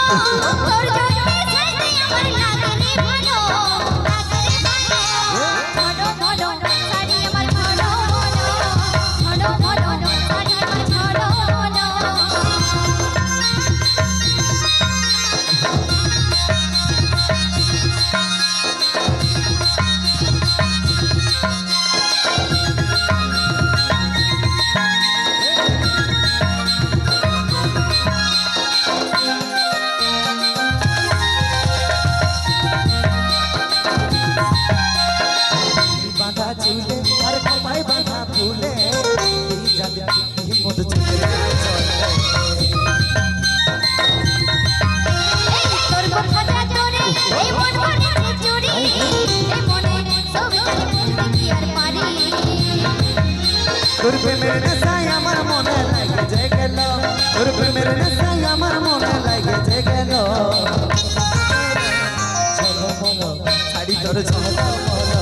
তোর জন্যে সাইতে আমার লাগে রে ভালো মনো মনো শাড়ি আমার মনো মনো মনো মনো শাড়ি আমার মনো মনো চুলে আর কপাই বাঁধা ফুলে যাবে হিম্মত চলে তোর কথা জোরে এই মন মনে চুরি এই মনে সব জানে কি আর পারি তোর প্রেমের নেশায় আমার মনে লাগে যে গেল তোর প্রেমের নেশায় আমার মনে লাগে যে গেল চলো বলো শাড়ি তোর চলো বলো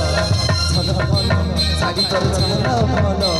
চলো বলো শাড়ি তোর চলো বলো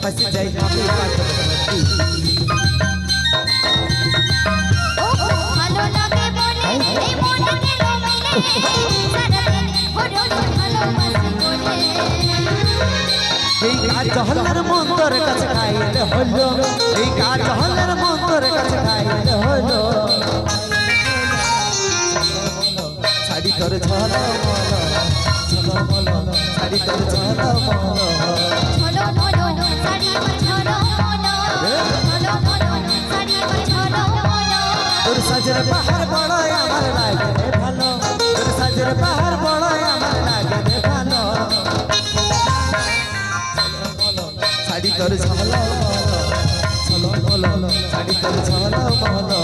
फंस जाए हमें ভালো লাগে বলে এই মনে গেল মেলে সারাদিন হলো ভালোবাসি বলে এই কাজ হলার মন্তর কাছে খাইলে হলো এই কাজ হলার মন্তর কাছে খাইলে হলো শাড়ি তোর ঝলা বলো চলো বলো শাড়ি তোর ঝলা বলো চলো বলো শাড়ি আমার চলো বলো চলো বলো শাড়ি আমার চলো বলো তোর সাজের পাহাড় বড় আমার লাগে রে ভালো তোর সাজের পাহাড় বড় আমার লাগে রে ভালো শাড়ি তোর ঝলা বলো চলো বলো শাড়ি তোর ঝলা বলো